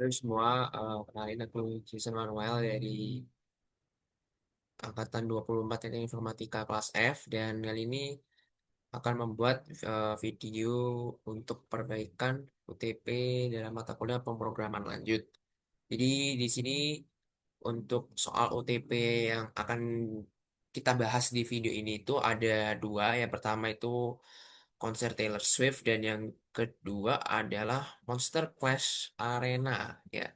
Terus semua kenalin aku Jason Manuel dari angkatan 24 ini informatika kelas F dan kali ini akan membuat video untuk perbaikan UTP dalam mata kuliah pemrograman lanjut. Jadi di sini untuk soal UTP yang akan kita bahas di video ini itu ada dua. Yang pertama itu konser Taylor Swift dan yang kedua adalah Monster Clash Arena. Ya.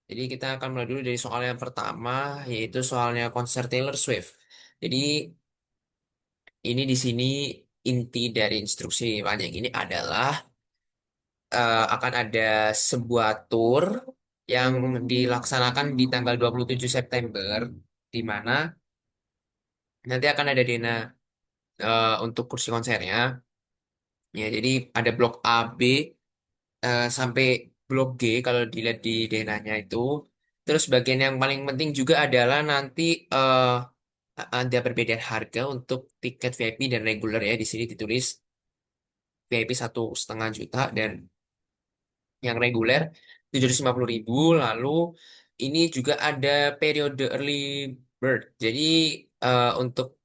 Jadi kita akan mulai dulu dari soal yang pertama, yaitu soalnya konser Taylor Swift. Jadi ini di sini inti dari instruksi panjang ini adalah akan ada sebuah tour yang dilaksanakan di tanggal 27 September, di mana nanti akan ada Dena untuk kursi konsernya. Ya, jadi ada blok A, B, sampai blok G kalau dilihat di denanya itu. Terus bagian yang paling penting juga adalah nanti ada perbedaan harga untuk tiket VIP dan reguler ya. Di sini ditulis VIP 1,5 juta dan yang reguler 750.000. Lalu ini juga ada periode early bird. Jadi untuk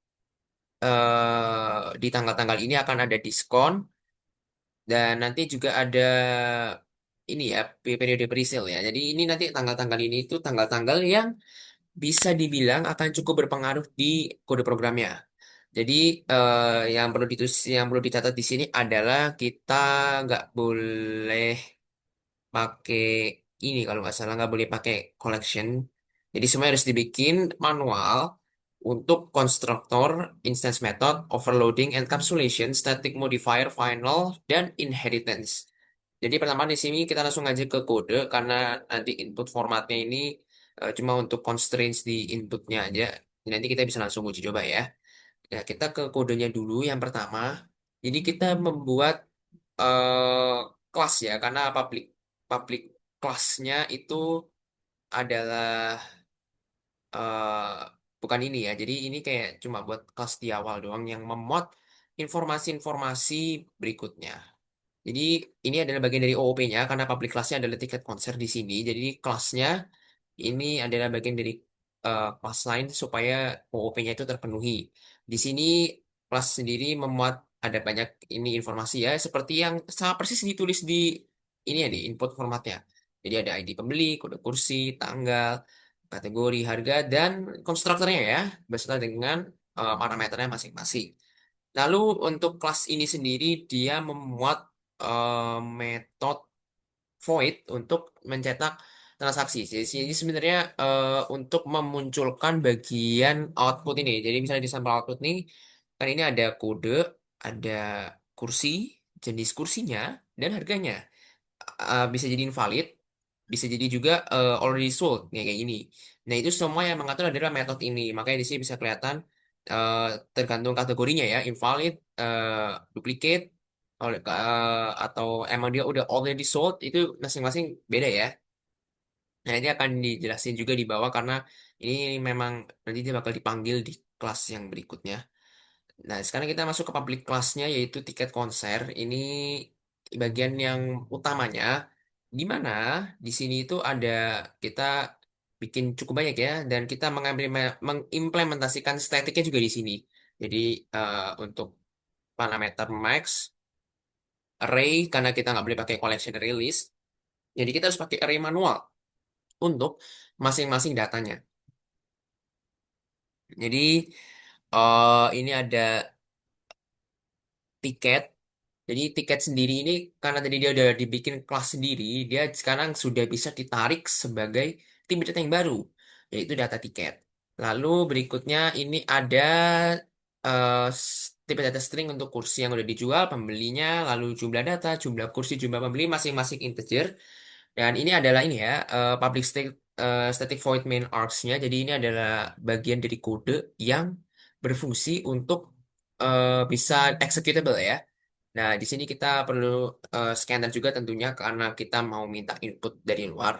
di tanggal-tanggal ini akan ada diskon dan nanti juga ada ini ya periode presale ya. Jadi ini nanti tanggal-tanggal ini itu tanggal-tanggal yang bisa dibilang akan cukup berpengaruh di kode programnya. Jadi yang perlu dicatat di sini adalah kita nggak boleh pakai ini kalau nggak salah nggak boleh pakai collection. Jadi semua harus dibikin manual untuk konstruktor, instance method, overloading, encapsulation, static modifier, final, dan inheritance. Jadi pertama di sini kita langsung aja ke kode karena nanti input formatnya ini cuma untuk constraints di inputnya aja. Nanti kita bisa langsung uji coba ya. Ya, kita ke kodenya dulu yang pertama. Jadi kita membuat eh, kelas ya, karena public kelasnya itu adalah eh, bukan ini ya. Jadi ini kayak cuma buat kelas di awal doang yang memuat informasi-informasi berikutnya. Jadi ini adalah bagian dari OOP-nya karena public kelasnya adalah tiket konser di sini. Jadi kelasnya ini adalah bagian dari kelas lain supaya OOP-nya itu terpenuhi. Di sini kelas sendiri memuat ada banyak ini informasi ya, seperti yang sama persis ditulis di ini ya di input formatnya. Jadi ada ID pembeli, kode kursi, tanggal, kategori, harga, dan konstruktornya ya, beserta dengan parameternya masing-masing. Lalu untuk kelas ini sendiri dia memuat metode void untuk mencetak transaksi. Jadi sebenarnya untuk memunculkan bagian output ini. Jadi misalnya di sampel output nih, kan ini ada kode, ada kursi, jenis kursinya, dan harganya. Bisa jadi invalid, bisa jadi juga already sold kayak gini. Nah itu semua yang mengatur adalah metode ini. Makanya di sini bisa kelihatan eh, tergantung kategorinya ya, invalid, duplicate, atau emang dia udah already sold itu masing-masing beda ya. Nah ini akan dijelasin juga di bawah karena ini memang nanti dia bakal dipanggil di kelas yang berikutnya. Nah, sekarang kita masuk ke public class-nya yaitu tiket konser. Ini bagian yang utamanya di mana di sini itu ada kita bikin cukup banyak ya dan kita mengimplementasikan statiknya juga di sini. Jadi untuk parameter max, array karena kita nggak boleh pakai collection release. Jadi kita harus pakai array manual untuk masing-masing datanya. Jadi ini ada tiket. Jadi tiket sendiri ini karena tadi dia udah dibikin kelas sendiri, dia sekarang sudah bisa ditarik sebagai tim data yang baru, yaitu data tiket. Lalu berikutnya ini ada tipe data string untuk kursi yang udah dijual, pembelinya, lalu jumlah data, jumlah kursi, jumlah pembeli masing-masing integer. Dan ini adalah ini ya, static void main args-nya. Jadi ini adalah bagian dari kode yang berfungsi untuk bisa executable ya. Nah, di sini kita perlu scanner juga tentunya karena kita mau minta input dari luar.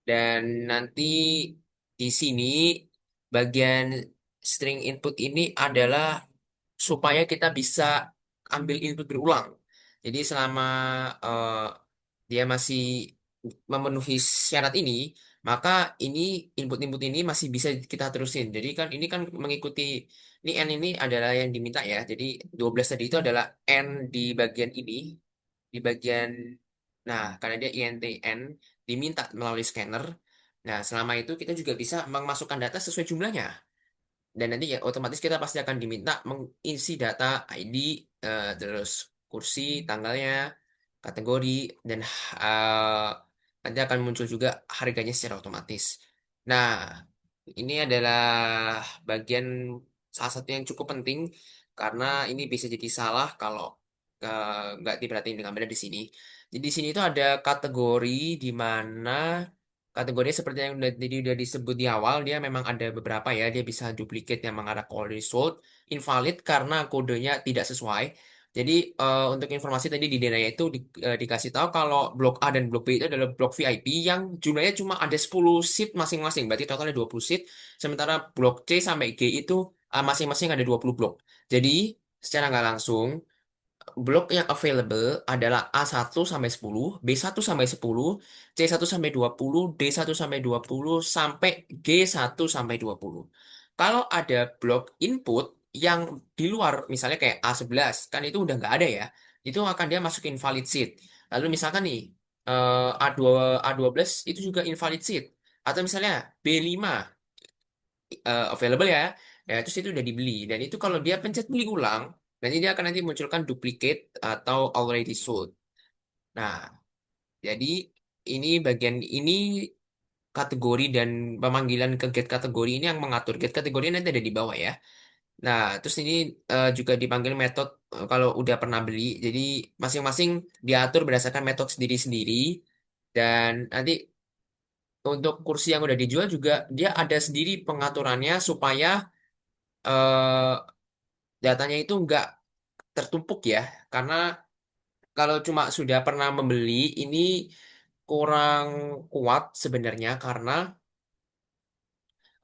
Dan nanti di sini bagian string input ini adalah supaya kita bisa ambil input berulang. Jadi selama eh, dia masih memenuhi syarat ini, maka ini input-input ini masih bisa kita terusin. Jadi kan ini kan mengikuti ini N ini adalah yang diminta ya. Jadi 12 tadi itu adalah N di bagian ini, di bagian nah karena dia INTN diminta melalui scanner. Nah, selama itu kita juga bisa memasukkan data sesuai jumlahnya. Dan nanti ya otomatis kita pasti akan diminta mengisi data ID, terus kursi, tanggalnya, kategori, dan eh, nanti akan muncul juga harganya secara otomatis. Nah, ini adalah bagian salah satu yang cukup penting karena ini bisa jadi salah kalau nggak diperhatiin dengan benar di sini. Jadi di sini itu ada kategori di mana kategorinya seperti yang udah disebut di awal, dia memang ada beberapa ya, dia bisa duplicate yang mengarah ke all result, invalid karena kodenya tidak sesuai. Jadi untuk informasi tadi di Denaya itu dikasih tahu kalau blok A dan blok B itu adalah blok VIP yang jumlahnya cuma ada 10 seat masing-masing, berarti totalnya 20 seat. Sementara blok C sampai G itu masing-masing ada 20 blok. Jadi secara nggak langsung blok yang available adalah A1 sampai 10, B1 sampai 10, C1 sampai 20, D1 sampai 20, sampai G1 sampai 20. Kalau ada blok input yang di luar, misalnya kayak A11, kan itu udah nggak ada ya. Itu akan dia masukin valid seat. Lalu misalkan nih, A12 itu juga invalid seat. Atau misalnya B5 available ya. Ya, terus itu udah dibeli. Dan itu kalau dia pencet beli ulang, nanti dia akan nanti munculkan duplicate atau already sold. Nah, jadi ini bagian ini kategori dan pemanggilan ke get kategori ini yang mengatur. Get kategori nanti ada di bawah ya. Nah, terus ini juga dipanggil metode kalau udah pernah beli. Jadi masing-masing diatur berdasarkan metode sendiri-sendiri. Dan nanti untuk kursi yang udah dijual juga dia ada sendiri pengaturannya supaya eh, datanya itu nggak tertumpuk ya. Karena kalau cuma sudah pernah membeli ini kurang kuat sebenarnya karena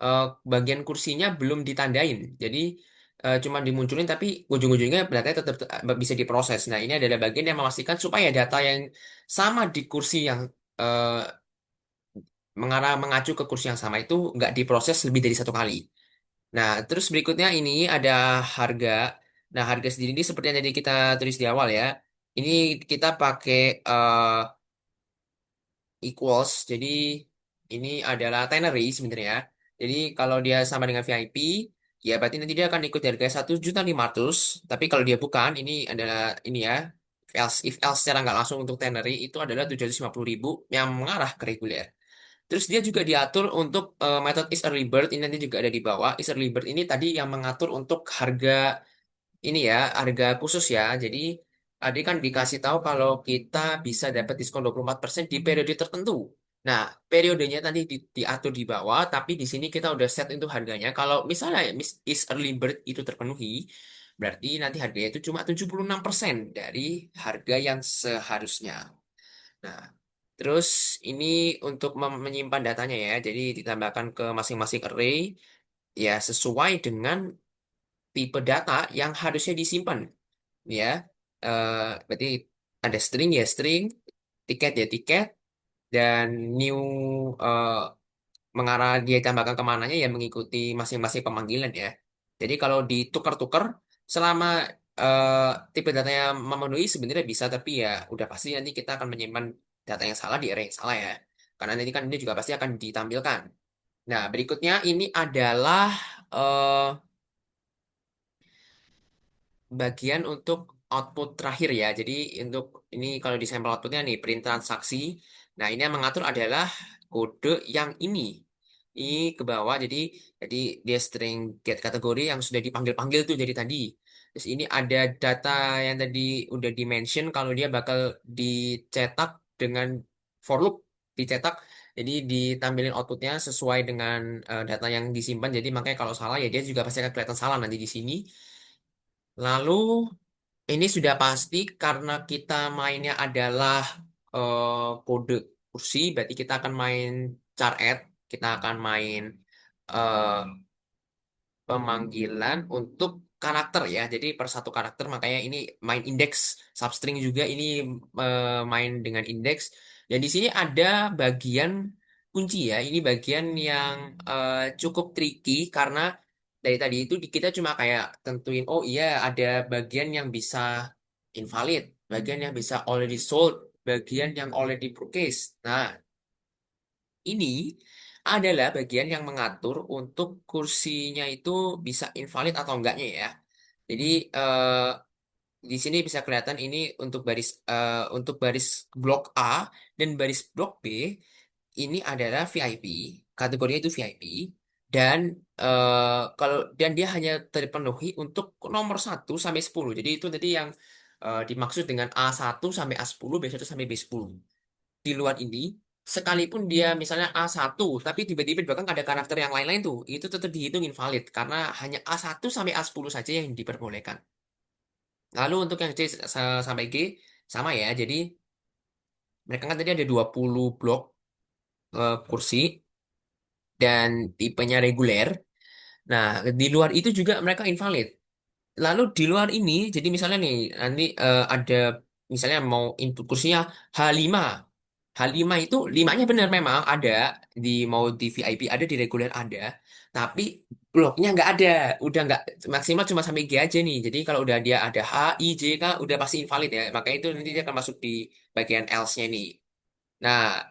eh, bagian kursinya belum ditandain. Jadi cuma dimunculin tapi ujung-ujungnya datanya tetap bisa diproses. Nah, ini adalah bagian yang memastikan supaya data yang sama di kursi yang eh, mengacu ke kursi yang sama itu nggak diproses lebih dari satu kali. Nah, terus berikutnya ini ada harga. Nah, harga sendiri ini seperti yang tadi kita tulis di awal ya. Ini kita pakai equals. Jadi ini adalah ternary sebenarnya. Jadi kalau dia sama dengan VIP, ya berarti nanti dia akan ikut harga 1.500.000. Tapi kalau dia bukan, ini adalah ini ya. If else secara nggak langsung untuk ternary itu adalah 750.000 yang mengarah ke reguler. Terus dia juga diatur untuk method is early bird ini nanti juga ada di bawah. Is early bird ini tadi yang mengatur untuk harga ini ya, harga khusus ya. Jadi tadi kan dikasih tahu kalau kita bisa dapat diskon 24% di periode tertentu. Nah, periodenya tadi diatur di bawah, tapi di sini kita udah set untuk harganya. Kalau misalnya is early bird itu terpenuhi, berarti nanti harganya itu cuma 76% dari harga yang seharusnya. Nah, terus ini untuk menyimpan datanya ya, jadi ditambahkan ke masing-masing array ya sesuai dengan tipe data yang harusnya disimpan ya. Berarti ada string ya string, tiket ya tiket, dan new eh, mengarah dia tambahkan kemananya ya mengikuti masing-masing pemanggilan ya. Jadi kalau ditukar-tukar selama eh, tipe datanya memenuhi sebenarnya bisa, tapi ya udah pasti nanti kita akan menyimpan data yang salah di array yang salah ya. Karena nanti kan ini juga pasti akan ditampilkan. Nah, berikutnya ini adalah eh, bagian untuk output terakhir ya. Jadi untuk ini kalau di sampel outputnya nih print transaksi. Nah, ini yang mengatur adalah kode yang ini. Ini ke bawah jadi dia string get kategori yang sudah dipanggil-panggil tuh dari tadi. Terus ini ada data yang tadi udah di-mention kalau dia bakal dicetak dengan for loop dicetak. Jadi ditampilin outputnya sesuai dengan data yang disimpan. Jadi makanya kalau salah ya dia juga pasti akan kelihatan salah nanti di sini. Lalu ini sudah pasti karena kita mainnya adalah kode kursi, berarti kita akan main char add, kita akan main eh, pemanggilan untuk karakter ya. Jadi per satu karakter makanya ini main indeks, substring juga ini main dengan indeks. Dan di sini ada bagian kunci ya. Ini bagian yang cukup tricky karena dari tadi itu kita cuma kayak tentuin oh iya ada bagian yang bisa invalid, bagian yang bisa already sold, bagian yang already purchased. Nah, ini adalah bagian yang mengatur untuk kursinya itu bisa invalid atau enggaknya ya. Jadi di sini bisa kelihatan ini untuk baris blok A dan baris blok B ini adalah VIP, kategorinya itu VIP dan dan dia hanya terpenuhi untuk nomor 1 sampai 10. Jadi itu tadi yang dimaksud dengan A1 sampai A10, B1 sampai B10. Di luar ini, sekalipun dia misalnya A1, tapi tiba-tiba bahkan ada karakter yang lain-lain tuh, itu tetap dihitung invalid karena hanya A1 sampai A10 saja yang diperbolehkan. Lalu untuk yang C sampai G sama ya. Jadi mereka kan tadi ada 20 blok kursi dan tipenya reguler. Nah, di luar itu juga mereka invalid. Lalu di luar ini, jadi misalnya nih, nanti ada misalnya mau input kursinya H5. H5 itu limanya benar memang ada di mau di VIP ada di reguler ada, tapi bloknya nggak ada, udah nggak maksimal cuma sampai G aja nih. Jadi kalau udah dia ada H, I, J, K udah pasti invalid ya. Makanya itu nanti dia akan masuk di bagian else-nya nih. Nah,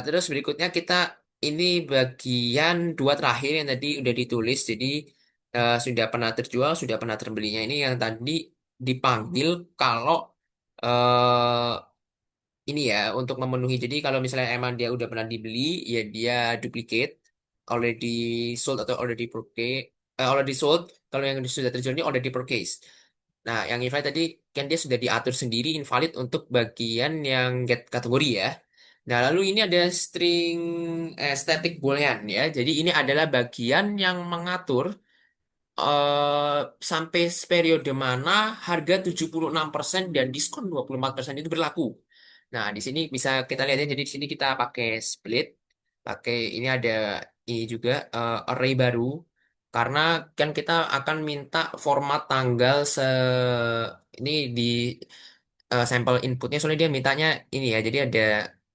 terus berikutnya kita ini bagian dua terakhir yang tadi udah ditulis. Jadi sudah pernah terjual, sudah pernah terbelinya ini yang tadi dipanggil kalau eh, ini ya untuk memenuhi. Jadi kalau misalnya emang dia udah pernah dibeli, ya dia duplicate, already sold atau already purchase, already sold. Kalau yang sudah terjual ini already purchase. Nah, yang invalid tadi kan dia sudah diatur sendiri invalid untuk bagian yang get kategori ya. Nah, lalu ini ada string static boolean ya. Jadi ini adalah bagian yang mengatur sampai periode mana harga 76% dan diskon 24% itu berlaku. Nah, di sini bisa kita lihat ya. Jadi di sini kita pakai split, pakai ini ada ini juga array baru karena kan kita akan minta format tanggal ini di sampel inputnya soalnya dia mintanya ini ya. Jadi ada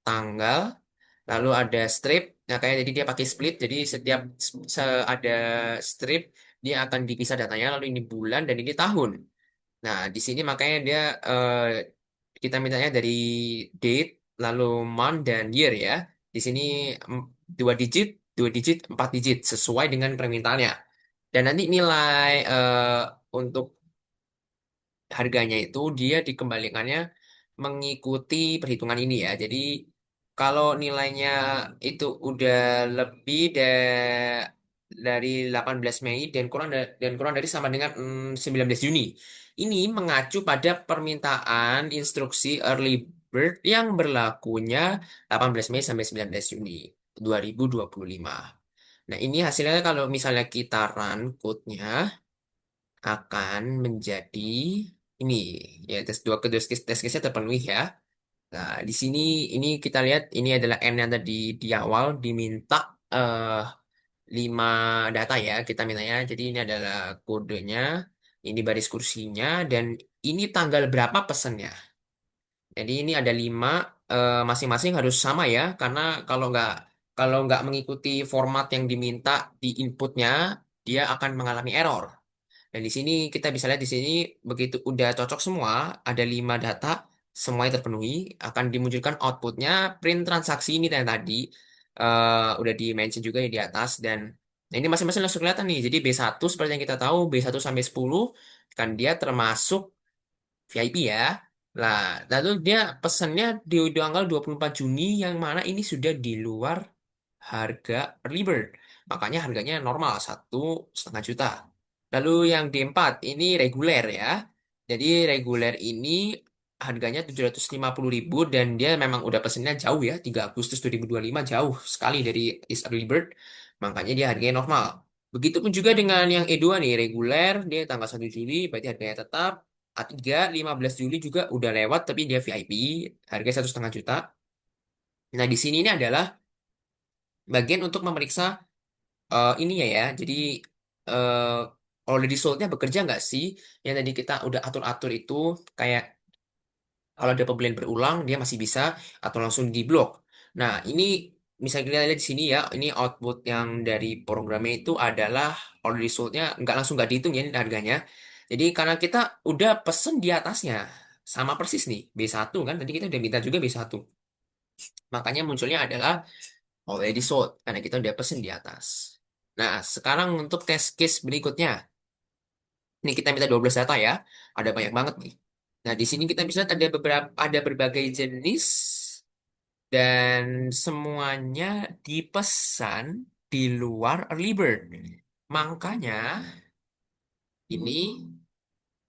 tanggal, lalu ada strip. Nah, kayak jadi dia pakai split. Jadi setiap ada strip dia akan dipisah datanya. Lalu ini bulan dan ini tahun. Nah, di sini makanya dia kita mintanya dari date, lalu month dan year ya. Di sini mm, dua digit, 4 digit sesuai dengan permintaannya. Dan nanti nilai untuk harganya itu dia dikembalikannya mengikuti perhitungan ini ya. Jadi kalau nilainya itu udah lebih dari 18 Mei dan kurang dari sama dengan 19 Juni. Ini mengacu pada permintaan instruksi early bird yang berlakunya 18 Mei sampai 19 Juni 2025. Nah, ini hasilnya kalau misalnya kita run code-nya akan menjadi ini ya tes case-nya terpenuhi ya. Nah, di sini ini kita lihat ini adalah N yang tadi di awal diminta eh 5 data ya kita mintanya. Jadi ini adalah kodenya, ini baris kursinya dan ini tanggal berapa pesennya. Jadi ini ada 5 masing-masing harus sama ya karena kalau nggak mengikuti format yang diminta di inputnya dia akan mengalami error. Dan di sini kita bisa lihat di sini begitu udah cocok semua, ada 5 data, semuanya terpenuhi, akan dimunculkan outputnya print transaksi ini yang tadi udah di mention juga ya di atas dan nah ini masing-masing langsung kelihatan nih. Jadi B1 seperti yang kita tahu B1 sampai 10 kan dia termasuk VIP ya. Nah, lalu dia pesannya di tanggal 24 Juni yang mana ini sudah di luar harga early bird. Makanya harganya normal 1,5 juta. Lalu yang D4 ini reguler ya. Jadi reguler ini harganya 750.000 dan dia memang udah pesennya jauh ya. 3 Agustus 2025 jauh sekali dari is early bird. Makanya dia harganya normal. Begitupun juga dengan yang E2 nih reguler dia tanggal 1 Juli berarti harganya tetap. A3 15 Juli juga udah lewat tapi dia VIP harga 1,5 juta. Nah di sini ini adalah bagian untuk memeriksa ini ya ya. Jadi already sold-nya bekerja nggak sih? Yang tadi kita udah atur-atur itu, kayak kalau ada pembelian berulang, dia masih bisa atau langsung diblok. Nah, ini misalnya kita lihat di sini ya, ini output yang dari programnya itu adalah already sold-nya nggak dihitung ya ini harganya. Jadi karena kita udah pesen di atasnya, sama persis nih, B1 kan, tadi kita udah minta juga B1. Makanya munculnya adalah already sold, karena kita udah pesen di atas. Nah, sekarang untuk test case berikutnya. Ini kita minta 12 data ya. Ada banyak banget nih. Nah, di sini kita bisa lihat ada berbagai jenis dan semuanya dipesan di luar early bird. Makanya ini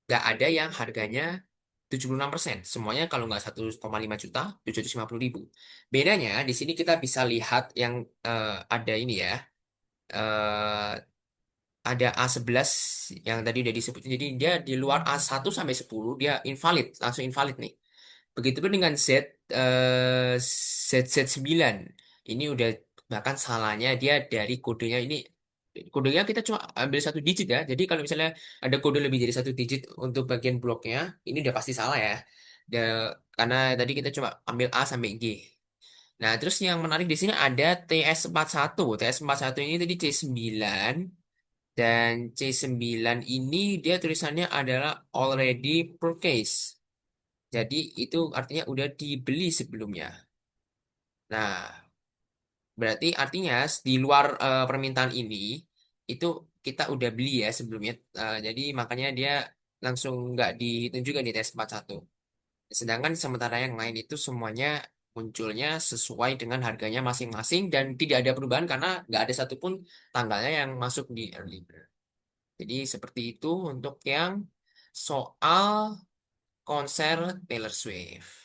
nggak ada yang harganya 76%. Semuanya kalau nggak 1,5 juta, 750.000. Bedanya di sini kita bisa lihat yang ada ini ya. eh, ada A11 yang tadi udah disebut. Jadi dia di luar A1 sampai 10 dia invalid, langsung invalid nih. Begitupun dengan Z9. Ini udah bahkan salahnya dia dari kodenya ini. Kodenya kita cuma ambil satu digit ya. Jadi kalau misalnya ada kode lebih dari satu digit untuk bagian bloknya, ini udah pasti salah ya. Karena tadi kita cuma ambil A sampai G. Nah, terus yang menarik di sini ada TS41. TS41 ini tadi C9 dan C9 ini dia tulisannya adalah already purchased. Jadi itu artinya udah dibeli sebelumnya. Nah, berarti artinya di luar permintaan ini itu kita udah beli ya sebelumnya. Jadi makanya dia langsung nggak dihitung juga di tes 41. Sedangkan sementara yang lain itu semuanya munculnya sesuai dengan harganya masing-masing dan tidak ada perubahan karena nggak ada satupun tanggalnya yang masuk di early bird. Jadi seperti itu untuk yang soal konser Taylor Swift.